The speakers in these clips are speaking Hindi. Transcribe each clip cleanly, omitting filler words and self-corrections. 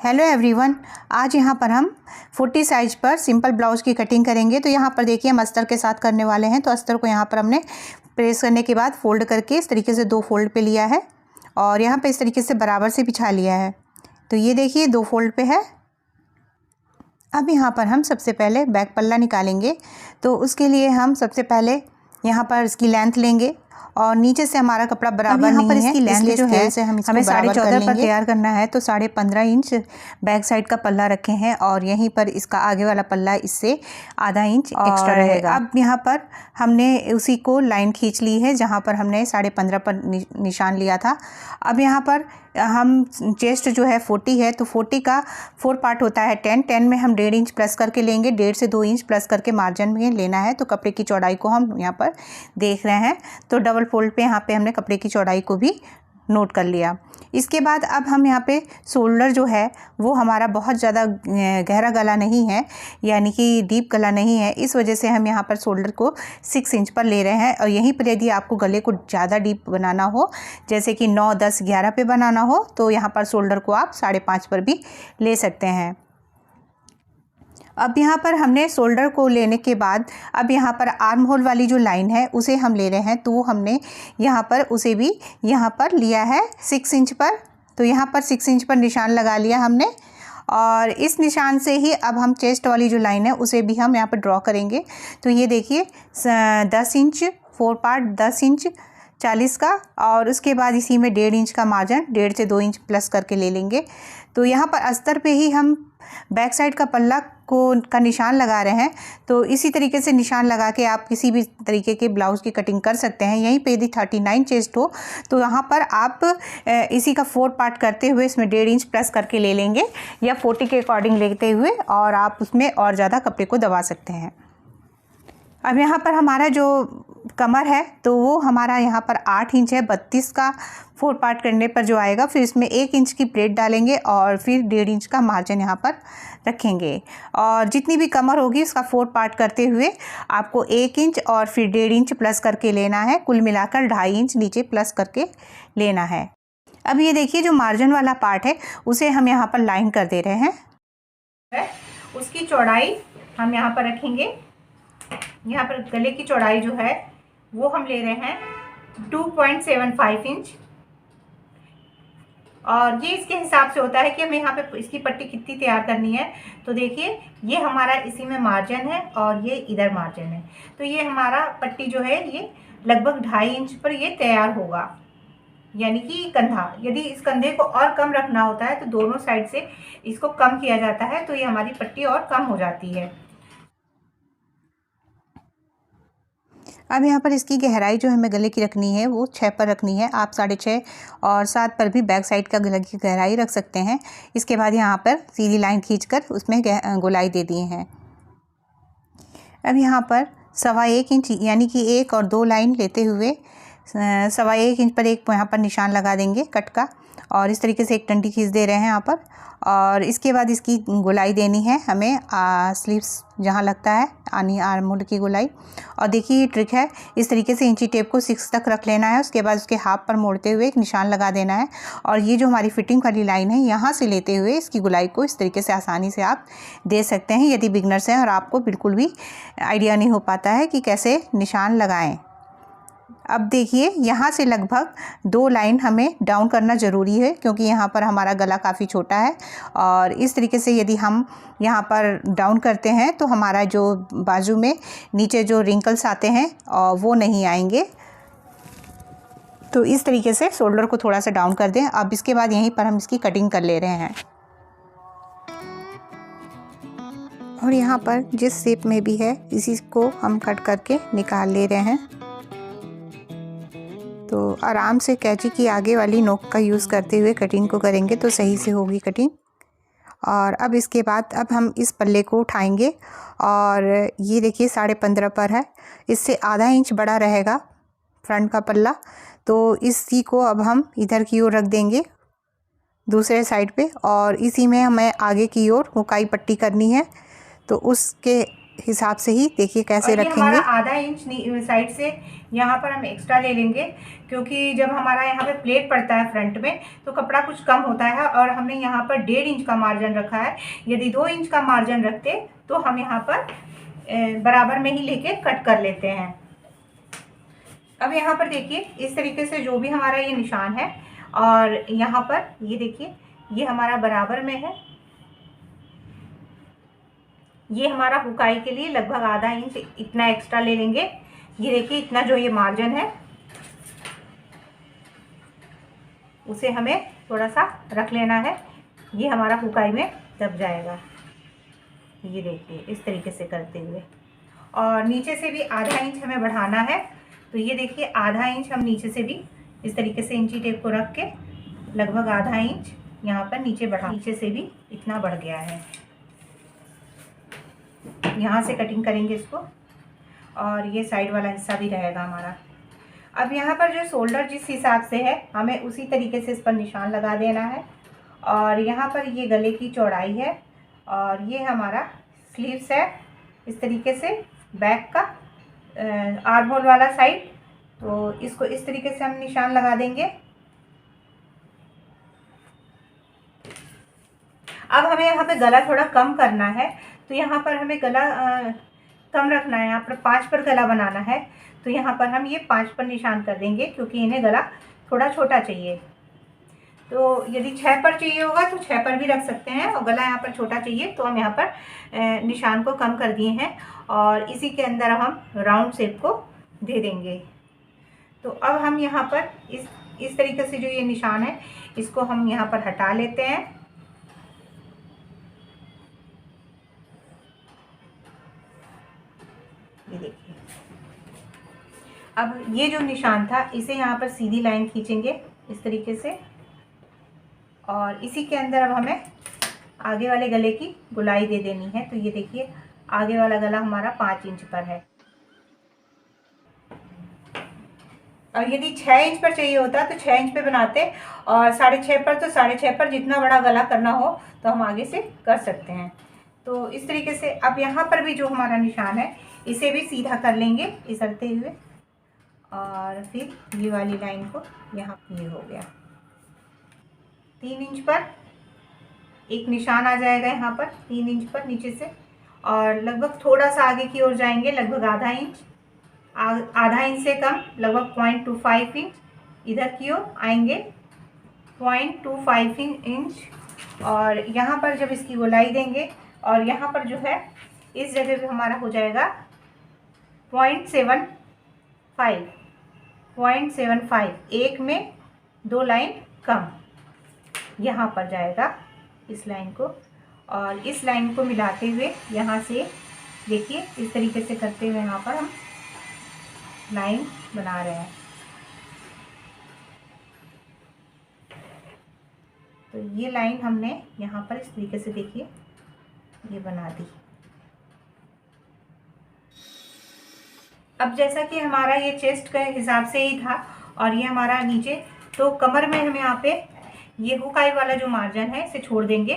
हेलो एवरीवन, आज यहाँ पर हम 40 साइज पर सिंपल ब्लाउज़ की कटिंग करेंगे। तो यहाँ पर देखिए हम अस्तर के साथ करने वाले हैं। तो अस्तर को यहाँ पर हमने प्रेस करने के बाद फोल्ड करके इस तरीके से 2 फोल्ड पे लिया है और यहाँ पे इस तरीके से बराबर से बिछा लिया है। तो ये देखिए 2 फोल्ड पे है। अब यहाँ पर हम सबसे पहले बैक पल्ला निकालेंगे। तो उसके लिए हम सबसे पहले यहाँ पर इसकी लेंथ लेंगे और नीचे से हमारा कपड़ा बराबर नहीं है, इसकी लेंथ जो है हमें 14.5 पर तैयार करना है। तो 15.5 इंच बैक साइड का पल्ला रखे हैं और यहीं पर इसका आगे वाला पल्ला इससे आधा इंच एक्स्ट्रा रहेगा। अब यहाँ पर हमने उसी को लाइन खींच ली है जहाँ पर हमने 15.5 पर निशान लिया था। अब यहाँ पर हम चेस्ट जो है 40 है, तो 40 का 4 पार्ट होता है 10 में हम 1.5 इंच प्लस करके लेंगे, 1.5 से 2 इंच प्लस करके मार्जिन में लेना है। तो कपड़े की चौड़ाई को हम यहाँ पर देख रहे हैं। तो डबल फोल्ड पे यहाँ पे हमने कपड़े की चौड़ाई को भी नोट कर लिया। इसके बाद अब हम यहाँ पे शोल्डर जो है वो हमारा बहुत ज़्यादा गहरा गला नहीं है, यानी कि डीप गला नहीं है। इस वजह से हम यहाँ पर शोल्डर को 6 इंच पर ले रहे हैं। और यहीं पर यदि आपको गले को ज़्यादा डीप बनाना हो, जैसे कि 9, 10, 11 पे बनाना हो, तो यहाँ पर शोल्डर को आप 5.5 पर भी ले सकते हैं। अब यहाँ पर हमने शोल्डर को लेने के बाद अब यहाँ पर आर्म होल वाली जो लाइन है उसे हम ले रहे हैं। तो हमने यहाँ पर उसे भी यहाँ पर लिया है 6 इंच पर। तो यहाँ पर 6 इंच पर निशान लगा लिया हमने और इस निशान से ही अब हम चेस्ट वाली जो लाइन है उसे भी हम यहाँ पर ड्रॉ करेंगे। तो ये देखिए 10 इंच 4 पार्ट 10 इंच 40 का और उसके बाद इसी में 1.5 इंच का मार्जिन 1.5 से 2 इंच प्लस करके ले लेंगे। तो यहाँ पर अस्तर पे ही हम बैक साइड का पल्ला का निशान लगा रहे हैं। तो इसी तरीके से निशान लगा के आप किसी भी तरीके के ब्लाउज़ की कटिंग कर सकते हैं। यहीं पे यदि 39 चेस्ट हो तो यहाँ पर आप इसी का 4 पार्ट करते हुए इसमें 1.5 इंच प्लस करके ले लेंगे या 40 के अकॉर्डिंग लेते हुए, और आप उसमें और ज़्यादा कपड़े को दबा सकते हैं। अब यहाँ पर हमारा जो कमर है तो वो हमारा यहाँ पर 8 इंच है। 32 का 4 पार्ट करने पर जो आएगा, फिर इसमें 1 इंच की प्लेट डालेंगे और फिर 1.5 इंच का मार्जिन यहाँ पर रखेंगे। और जितनी भी कमर होगी उसका 4 पार्ट करते हुए आपको 1 इंच और फिर 1.5 इंच प्लस करके लेना है। कुल मिलाकर 2.5 इंच नीचे प्लस करके लेना है। अब ये देखिए जो मार्जिन वाला पार्ट है उसे हम यहाँ पर लाइन कर दे रहे हैं। उसकी चौड़ाई हम यहाँ पर रखेंगे। यहाँ पर गले की चौड़ाई जो है वो हम ले रहे हैं 2.75 इंच और ये इसके हिसाब से होता है कि हमें यहाँ पे इसकी पट्टी कितनी तैयार करनी है। तो देखिए ये हमारा इसी में मार्जिन है और ये इधर मार्जिन है। तो ये हमारा पट्टी जो है ये लगभग 2.5 इंच पर ये तैयार होगा, यानी कि कंधा। यदि इस कंधे को और कम रखना होता है तो दोनों साइड से इसको कम किया जाता है, तो ये हमारी पट्टी और कम हो जाती है। अब यहाँ पर इसकी गहराई जो हमें गले की रखनी है वो 6 पर रखनी है। आप 6.5 और 7 पर भी बैक साइड का गले की गहराई रख सकते हैं। इसके बाद यहाँ पर सीधी लाइन खींचकर उसमें गोलाई दे दिए हैं। अब यहाँ पर 1.25 इंच यानी कि 1 और 2 लाइन लेते हुए 1.25 इंच पर एक यहाँ पर निशान लगा देंगे कट का, और इस तरीके से एक डंडी खींच दे रहे हैं यहाँ पर। और इसके बाद इसकी गोलाई देनी है हमें स्लीव्स जहाँ लगता है यानी आर्म होल की गोलाई। और देखिए ये ट्रिक है, इस तरीके से इंची टेप को 6 तक रख लेना है। उसके बाद उसके हाफ पर मोड़ते हुए एक निशान लगा देना है और ये जो हमारी फिटिंग वाली लाइन है यहाँ से लेते हुए इसकी गोलाई को इस तरीके से आसानी से आप दे सकते हैं यदि बिगनर्स हैं और आपको बिल्कुल भी आइडिया नहीं हो पाता है कि कैसे निशान लगाएं। अब देखिए यहाँ से लगभग 2 लाइन हमें डाउन करना ज़रूरी है, क्योंकि यहाँ पर हमारा गला काफ़ी छोटा है और इस तरीके से यदि हम यहाँ पर डाउन करते हैं तो हमारा जो बाजू में नीचे जो रिंकल्स आते हैं वो नहीं आएंगे। तो इस तरीके से शोल्डर को थोड़ा सा डाउन कर दें। अब इसके बाद यहीं पर हम इसकी कटिंग कर ले रहे हैं और यहाँ पर जिस शेप में भी है इसी को हम कट करके निकाल ले रहे हैं। तो आराम से कैंची की आगे वाली नोक का यूज़ करते हुए कटिंग को करेंगे तो सही से होगी कटिंग। और अब इसके बाद अब हम इस पल्ले को उठाएंगे और ये देखिए 15.5 पर है, इससे आधा इंच बड़ा रहेगा फ्रंट का पल्ला। तो इसी को अब हम इधर की ओर रख देंगे दूसरे साइड पे और इसी में हमें आगे की ओर हुकाई पट्टी करनी है। तो उसके हिसाब से ही देखिए कैसे रखेंगे। हमारा आधा इंच साइड से यहाँ पर हम एक्स्ट्रा ले लेंगे, क्योंकि जब हमारा यहाँ पे प्लेट पड़ता है फ्रंट में तो कपड़ा कुछ कम होता है, और हमने यहाँ पर 1.5 इंच का मार्जिन रखा है। यदि 2 इंच का मार्जिन रखते तो हम यहाँ पर बराबर में ही लेके कट कर लेते हैं। अब यहाँ पर देखिए इस तरीके से जो भी हमारा ये निशान है, और यहाँ पर ये देखिए ये हमारा बराबर में है। ये हमारा हुकाई के लिए लगभग आधा इंच इतना एक्स्ट्रा ले लेंगे। ये देखिए इतना जो ये मार्जिन है उसे हमें थोड़ा सा रख लेना है, ये हमारा हुकाई में दब जाएगा। ये देखिए इस तरीके से करते हुए, और नीचे से भी आधा इंच हमें बढ़ाना है। तो ये देखिए आधा इंच हम नीचे से भी इस तरीके से इंची टेप को रख के लगभग आधा इंच यहाँ पर नीचे बढ़ा, नीचे से भी इतना बढ़ गया है। यहाँ से कटिंग करेंगे इसको, और ये साइड वाला हिस्सा भी रहेगा हमारा। अब यहाँ पर जो शोल्डर जिस हिसाब से है हमें उसी तरीके से इस पर निशान लगा देना है। और यहाँ पर ये गले की चौड़ाई है, और ये हमारा स्लीव्स है इस तरीके से बैक का आर्म होल वाला साइड। तो इसको इस तरीके से हम निशान लगा देंगे। अब हमें यहाँ पे गला थोड़ा कम करना है, तो यहाँ पर हमें गला कम रखना है। यहाँ पर 5 पर गला बनाना है, तो यहाँ पर हम ये 5 पर निशान कर देंगे, क्योंकि इन्हें गला थोड़ा छोटा चाहिए। तो यदि 6 पर चाहिए होगा तो 6 पर भी रख सकते हैं, और गला यहाँ पर छोटा चाहिए तो हम यहाँ पर निशान को कम कर दिए हैं, और इसी के अंदर हम राउंड शेप को दे देंगे। तो अब हम यहाँ पर इस तरीके से जो ये निशान है इसको हम यहाँ पर हटा लेते हैं। ये देखिए अब ये जो निशान था इसे यहाँ पर सीधी लाइन खींचेंगे इस तरीके से, और इसी के अंदर अब हमें आगे वाले गले की गोलाई दे देनी है। तो ये देखिए आगे वाला गला हमारा 5 इंच पर है, और यदि 6 इंच पर चाहिए होता तो 6 इंच पे बनाते, और 6.5 पर तो 6.5 पर जितना बड़ा गला करना हो तो हम आगे से कर सकते हैं। तो इस तरीके से अब यहाँ पर भी जो हमारा निशान है इसे भी सीधा कर लेंगे इसरते हुए, और फिर ये वाली लाइन को यहाँ ये हो गया 3 इंच पर एक निशान आ जाएगा यहाँ पर 3 इंच पर नीचे से, और लगभग थोड़ा सा आगे की ओर जाएंगे, लगभग आधा इंच से कम, लगभग 0.25 इंच इधर की ओर आएंगे, 0.25 इंच। और यहाँ पर जब इसकी गोलाई देंगे, और यहाँ पर जो है इस जगह पे हमारा हो जाएगा 0.75, एक में 2 लाइन कम यहाँ पर जाएगा इस लाइन को, और इस लाइन को मिलाते हुए यहाँ से देखिए इस तरीके से करते हुए यहाँ पर हम लाइन बना रहे हैं। तो ये लाइन हमने यहाँ पर इस तरीके से देखिए ये बना दी। अब जैसा कि हमारा ये चेस्ट के हिसाब से ही था, और ये हमारा नीचे, तो कमर में हम यहाँ पे ये हुकाई वाला जो मार्जिन है इसे छोड़ देंगे।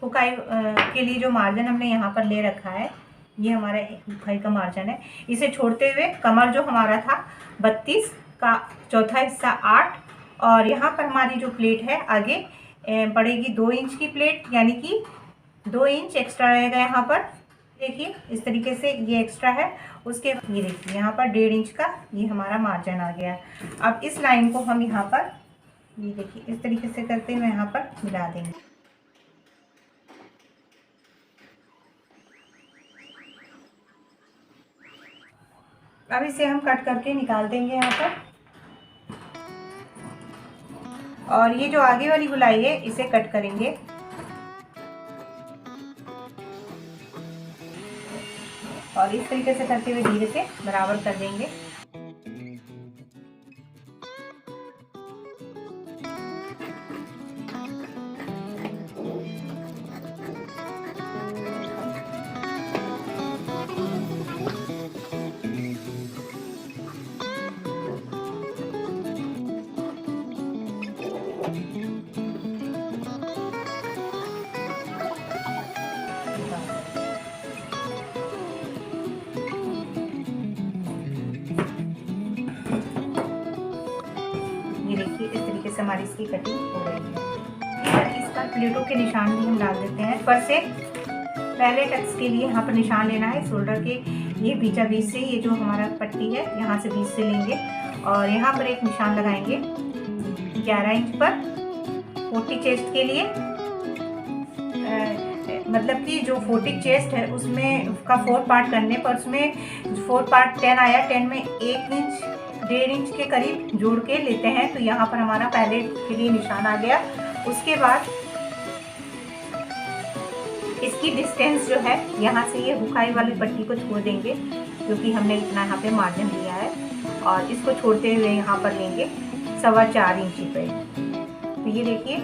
हुकाई के लिए जो मार्जिन हमने यहाँ पर ले रखा है ये हमारा हुकाई का मार्जिन है, इसे छोड़ते हुए कमर जो हमारा था 32 का चौथा हिस्सा 8, और यहाँ पर हमारी जो प्लेट है आगे पड़ेगी 2 इंच की प्लेट, यानी कि 2 इंच एक्स्ट्रा रहेगा यहाँ पर। देखिए इस तरीके से ये एक्स्ट्रा है, उसके ये देखिए यहाँ पर 1.5 इंच का ये हमारा मार्जिन आ गया। अब इस लाइन को हम यहाँ पर ये देखिए इस तरीके से करते हुए यहाँ पर मिला देंगे। अब इसे हम कट करके निकाल देंगे यहाँ पर, और ये जो आगे वाली गोलाई है इसे कट करेंगे। और इस तरीके से करते हुए धीरे से बराबर कर देंगे। हमारी इसकी कटिंग हो गई है। इस पर प्लेटों के निशान भी हम डाल देते हैं। पर से पहले टक्स के लिए यहाँ पर निशान लेना है शोल्डर के, ये बीचा बीच से, ये जो हमारा पट्टी है यहाँ से बीच से लेंगे और यहाँ पर एक निशान लगाएंगे 11 इंच पर 40 चेस्ट के लिए। मतलब कि जो 40 चेस्ट है उसमें का 4 पार्ट करने पर उसमें 4 पार्ट 10 आया, 10 में 1 इंच 1.5 इंच के करीब जोड़ के लेते हैं। तो यहाँ पर हमारा पहले के लिए निशान आ गया। उसके बाद इसकी डिस्टेंस जो है यहाँ से ये हुकाई वाली पट्टी को छोड़ देंगे, क्योंकि हमने इतना यहाँ पे मार्जिन लिया है, और इसको छोड़ते हुए यहाँ पर लेंगे 4.25 इंच पे। तो ये देखिए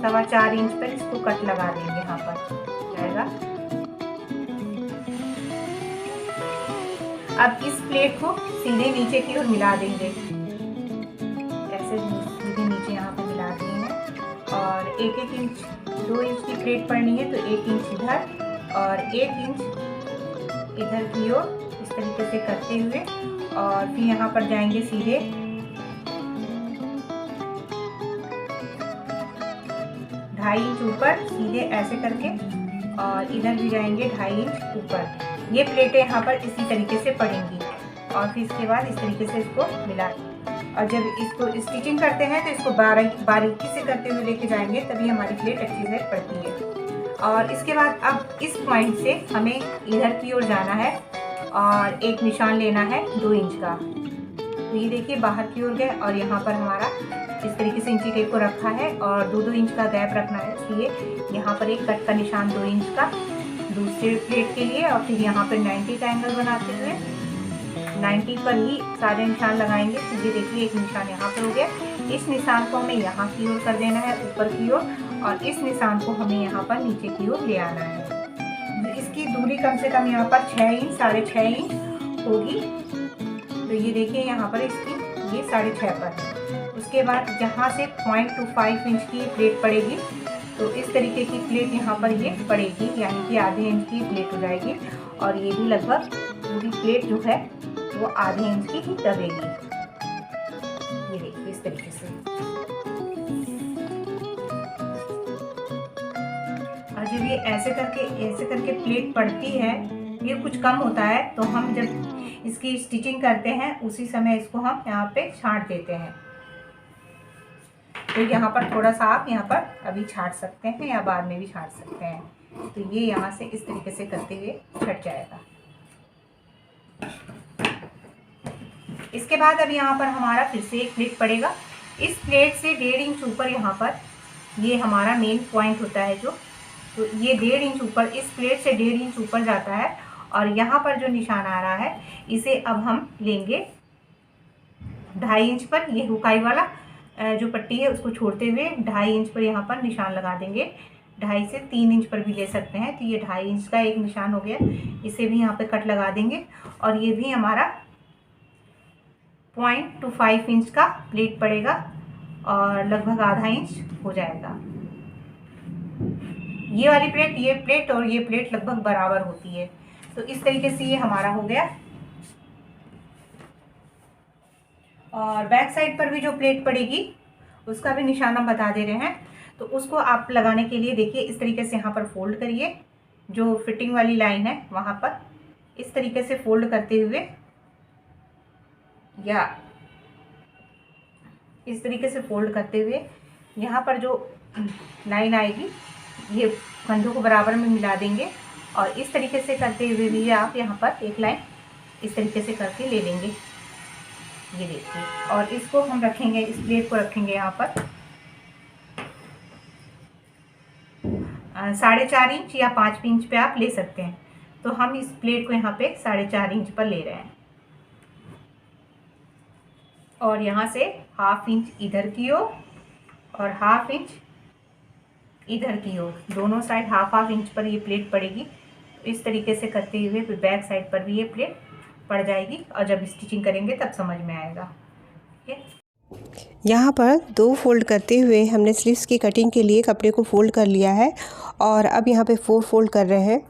4.25 इंच पर इसको कट लगा देंगे, यहाँ पर जाएगा। अब इस प्लेट को सीधे नीचे की ओर मिला देंगे, ऐसे सीधे नीचे यहाँ पर मिला दिए हैं। और 1-1 इंच 2 इंच की प्लेट पड़नी है, तो 1 इंच इधर और 1 इंच इधर की ओर इस तरीके से करते हुए, और फिर यहाँ पर जाएंगे सीधे 2.5 इंच ऊपर सीधे ऐसे करके, और इधर भी जाएंगे 2.5 इंच ऊपर। ये प्लेटें यहाँ पर इसी तरीके से पड़ेंगी, और फिर इसके बाद इस तरीके से इसको मिला, और जब इसको स्टिचिंग करते हैं तो इसको बारीकी से करते हुए लेके जाएंगे, तभी हमारी प्लेट अच्छी से पड़ती है। और इसके बाद अब इस पॉइंट से हमें इधर की ओर जाना है और एक निशान लेना है 2 इंच का। तो ये देखिए बाहर की ओर गए, और यहाँ पर हमारा इस तरीके से इंची टेप को रखा है और 2-2 इंच का गैप रखना है, इसलिए यहाँ पर एक कट का निशान 2 इंच का दूसरे प्लेट के लिए, और फिर यहाँ पर 90 का एंगल बनाते हुए 90 पर ही सारे निशान लगाएंगे। तो ये देखिए एक निशान यहाँ पर हो गया। इस निशान को हमें यहाँ की ओर कर देना है, ऊपर की ओर, और इस निशान को हमें यहाँ पर नीचे की ओर ले आना है। इसकी दूरी कम से कम यहाँ पर 6 इंच 6.5 इंच होगी। तो ये देखिए यहाँ पर इसकी ये 6.5 पर है। उसके बाद जहाँ से 0.25 इंच की प्लेट पड़ेगी, तो इस तरीके की प्लेट यहाँ पर ये पड़ेगी, यानी कि आधे इंच की प्लेट हो जाएगी, और ये भी लगभग पूरी प्लेट जो है वो आधे इंच की ही दबेगी। ये देखिए इस तरीके से। और जब ये ऐसे करके प्लेट पड़ती है, ये कुछ कम होता है, तो हम जब इसकी स्टिचिंग करते हैं उसी समय इसको हम यहाँ पे छांट देते हैं। तो यहाँ पर थोड़ा सा आप यहाँ पर अभी छांट सकते हैं या बाद में भी छांट सकते हैं। तो ये यहाँ से इस तरीके से करते हुए छट जाएगा। इसके बाद अब यहाँ पर हमारा फिर से एक प्लेट पड़ेगा। इस प्लेट से 1.5 इंच ऊपर यहाँ पर ये हमारा मेन पॉइंट होता है जो, तो ये 1.5 इंच ऊपर इस प्लेट से 1.5 इंच ऊपर जाता है, और यहाँ पर जो निशान आ रहा है इसे अब हम लेंगे 2.5 इंच पर। ये हुकाई वाला जो पट्टी है उसको छोड़ते हुए 2.5 इंच पर यहाँ पर निशान लगा देंगे। 2.5 से 3 इंच पर भी ले सकते हैं। तो ये 2.5 इंच का एक निशान हो गया, इसे भी यहाँ पे कट लगा देंगे, और ये भी हमारा 0.25 इंच का प्लेट पड़ेगा, और लगभग आधा इंच हो जाएगा। ये वाली प्लेट, ये प्लेट और ये प्लेट लगभग बराबर होती है। तो इस तरीके से ये हमारा हो गया। और बैक साइड पर भी जो प्लेट पड़ेगी उसका भी निशान हम बता दे रहे हैं। तो उसको आप लगाने के लिए देखिए इस तरीके से यहाँ पर फोल्ड करिए, जो फिटिंग वाली लाइन है वहाँ पर इस तरीके से फोल्ड करते हुए, या इस तरीके से फोल्ड करते हुए यहाँ पर जो लाइन आएगी ये कंधों को बराबर में मिला देंगे, और इस तरीके से करते हुए भी आप यहाँ पर एक लाइन इस तरीके से करके ले लेंगे। ये देखिए, और इसको हम रखेंगे, इस प्लेट को रखेंगे यहाँ पर 4.5 इंच या 5 इंच पे आप ले सकते हैं। तो हम इस प्लेट को यहाँ पे 4.5 इंच पर ले रहे हैं, और यहाँ से 1/2 इंच इधर की ओर और 1/2 इंच इधर की ओर, दोनों साइड 1/2 इंच पर ये प्लेट पड़ेगी। तो इस तरीके से करते हुए फिर बैक साइड पर भी ये प्लेट पड़ जाएगी, और जब स्टिचिंग करेंगे तब समझ में आएगा। ठीक है, यहाँ पर 2 फोल्ड करते हुए हमने स्लीव्स की कटिंग के लिए कपड़े को फोल्ड कर लिया है, और अब यहाँ पे 4 फोल्ड कर रहे हैं।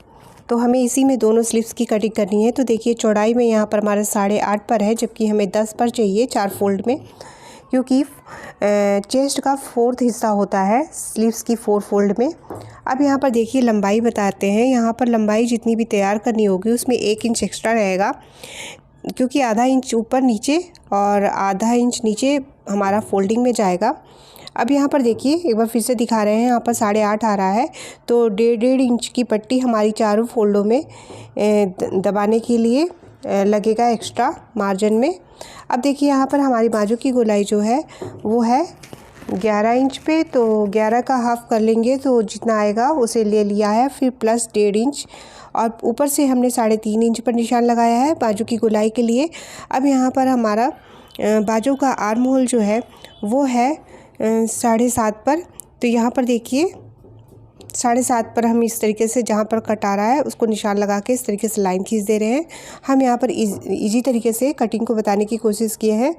तो हमें इसी में दोनों स्लीव्स की कटिंग करनी है। तो देखिए चौड़ाई में यहाँ पर हमारा 8.5 पर है, जबकि हमें 10 पर चाहिए 4 फोल्ड में। क्योंकि चेस्ट का 4th हिस्सा होता है स्लीव्स की 4 फोल्ड में। अब यहाँ पर देखिए लंबाई बताते हैं। यहाँ पर लंबाई जितनी भी तैयार करनी होगी उसमें 1 इंच एक्स्ट्रा रहेगा, क्योंकि आधा इंच ऊपर नीचे और आधा इंच नीचे हमारा फोल्डिंग में जाएगा। अब यहाँ पर देखिए एक बार फिर से दिखा रहे हैं, यहाँ पर 8.5 आ रहा है, तो 1.5 इंच की पट्टी हमारी चारों फोल्डों में दबाने के लिए लगेगा एक्स्ट्रा मार्जिन में। अब देखिए यहाँ पर हमारी बाजू की गोलाई जो है वो है 11 इंच पे, तो 11 का हाफ कर लेंगे तो जितना आएगा उसे ले लिया है, फिर प्लस 1.5 इंच और ऊपर से हमने 3.5 इंच पर निशान लगाया है बाजू की गोलाई के लिए। अब यहाँ पर हमारा बाजू का आर्म होल जो है वो है 7.5 पर, तो यहाँ पर देखिए 7.5 पर हम इस तरीके से जहाँ पर कट आ रहा है उसको निशान लगा के इस तरीके से लाइन खींच दे रहे हैं। हम यहाँ पर इजी तरीके से कटिंग को बताने की कोशिश किए हैं।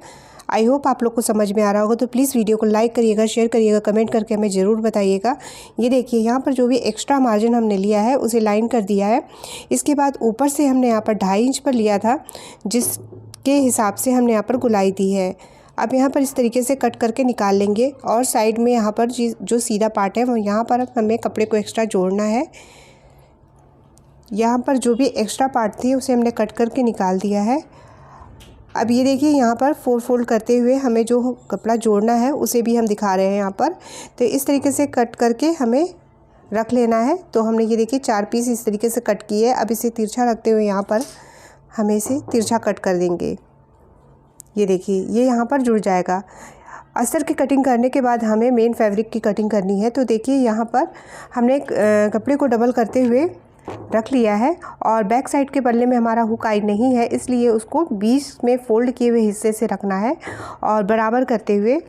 आई होप आप लोग को समझ में आ रहा होगा, तो प्लीज़ वीडियो को लाइक करिएगा, शेयर करिएगा, कमेंट करके हमें ज़रूर बताइएगा। ये देखिए यहाँ पर जो भी एक्स्ट्रा मार्जिन हमने लिया है उसे लाइन कर दिया है। इसके बाद ऊपर से हमने यहाँ पर 2.5 इंच पर लिया था, जिसके हिसाब से हमने यहाँ पर गोलाई दी है। अब यहाँ पर इस तरीके से कट करके निकाल लेंगे और साइड में यहाँ पर जो सीधा पार्ट है वो यहाँ पर हमें कपड़े को एक्स्ट्रा जोड़ना है। यहाँ पर जो भी एक्स्ट्रा पार्ट थी उसे हमने कट करके निकाल दिया है। अब ये देखिए यहाँ पर 4 फोल्ड करते हुए हमें जो कपड़ा जोड़ना है उसे भी हम दिखा रहे हैं यहाँ पर। तो इस तरीके से कट करके हमें रख लेना है। तो हमने ये देखिए 4 पीस इस तरीके से कट किए। अब इसे तिरछा रखते हुए यहाँ पर हमें इसे तिरछा कट कर देंगे। ये देखिए ये यहाँ पर जुड़ जाएगा। अस्तर की कटिंग करने के बाद हमें मेन फैब्रिक की कटिंग करनी है। तो देखिए यहाँ पर हमने कपड़े को डबल करते हुए रख लिया है और बैक साइड के पल्ले में हमारा हुक आई नहीं है, इसलिए उसको बीच में फोल्ड किए हुए हिस्से से रखना है और बराबर करते हुए।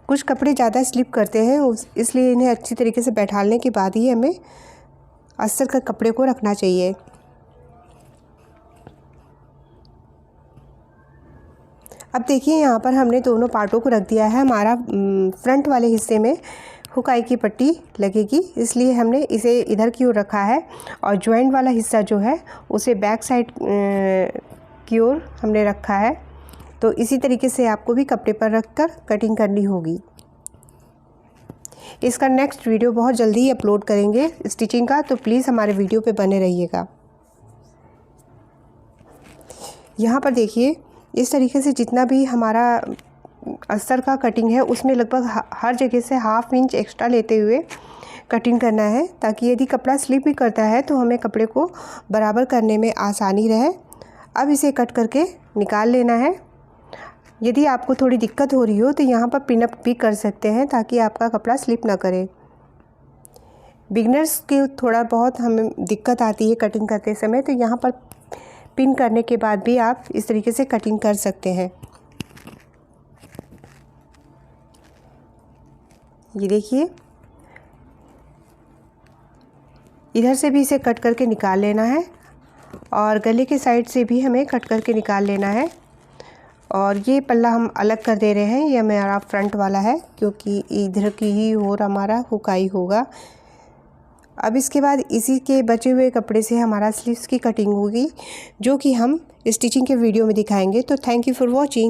कुछ कपड़े ज़्यादा स्लिप करते हैं, इसलिए इन्हें अच्छी तरीके से बैठाने के बाद ही हमें अस्तर का कपड़े को रखना चाहिए। अब देखिए यहाँ पर हमने दोनों पार्टों को रख दिया है। हमारा फ्रंट वाले हिस्से में हुक आई की पट्टी लगेगी, इसलिए हमने इसे इधर की ओर रखा है और जॉइंट वाला हिस्सा जो है उसे बैक साइड की ओर हमने रखा है। तो इसी तरीके से आपको भी कपड़े पर रखकर कटिंग करनी होगी। इसका नेक्स्ट वीडियो बहुत जल्दी ही अपलोड करेंगे स्टिचिंग का, तो प्लीज़ हमारे वीडियो पे बने रहिएगा। यहाँ पर देखिए इस तरीके से जितना भी हमारा अस्तर का कटिंग है उसमें लगभग हर जगह से 1/2 इंच एक्स्ट्रा लेते हुए कटिंग करना है, ताकि यदि कपड़ा स्लिप भी करता है तो हमें कपड़े को बराबर करने में आसानी रहे। अब इसे कट करके निकाल लेना है। यदि आपको थोड़ी दिक्कत हो रही हो तो यहाँ पर पिन अप भी कर सकते हैं, ताकि आपका कपड़ा स्लिप ना करे। बिगनर्स की थोड़ा बहुत हमें दिक्कत आती है कटिंग करते समय, तो यहाँ पर पिन करने के बाद भी आप इस तरीके से कटिंग कर सकते हैं। ये देखिए इधर से भी इसे कट करके निकाल लेना है और गले के साइड से भी हमें कट करके निकाल लेना है। और ये पल्ला हम अलग कर दे रहे हैं, ये हमारा फ्रंट वाला है क्योंकि इधर की ही और हमारा हुकाई होगा। अब इसके बाद इसी के बचे हुए कपड़े से हमारा स्लीव्स की कटिंग होगी, जो कि हम स्टिचिंग के वीडियो में दिखाएंगे। तो थैंक यू फॉर वॉचिंग।